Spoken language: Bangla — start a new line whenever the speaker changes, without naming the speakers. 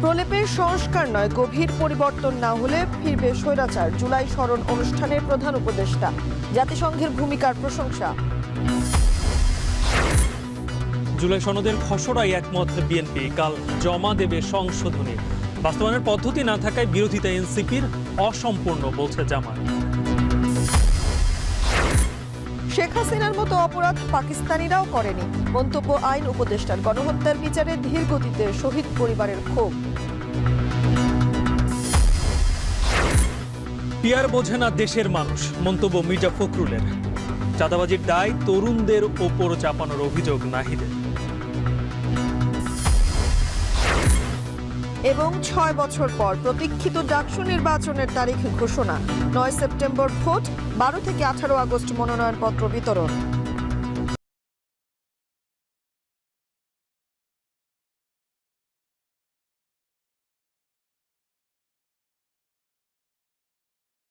প্রলেপের সংস্কার নয়, গভীর পরিবর্তন না হলে ফিরবে স্বৈরাচার। জুলাই স্মরণ অনুষ্ঠানের প্রধান উপদেষ্টা। জাতিসংঘের ভূমিকার প্রশংসা।
জুলাই সনদের খসড়ায় একমত বিএনপি, কাল জমা দেবে সংশোধনী। বাস্তবায়নের পদ্ধতি না থাকায় বিরোধিতা এনসিপির, অসম্পূর্ণ বলছে জামায়াত।
শেখ হাসিনার মতো অপরাধ পাকিস্তানিরাও করেনি, মন্তব্য আইন উপদেষ্টার। গণহত্যার বিচারে ধীর গতিতে শহীদ পরিবারের ক্ষোভ।
পিয়ার বোঝে না দেশের মানুষ, মন্তব্য মির্জা ফখরুলের। চাঁদাবাজির দায় তরুণদের ওপর চাপানোর অভিযোগ নাহিদের।
এবং ৬ বছর পর প্রতীক্ষিত ডাকসু নির্বাচনের তারিখ ঘোষণা। ৯ সেপ্টেম্বর ভোট, ১২ থেকে ১৮ আগস্ট মনোনয়নপত্র বিতরণ।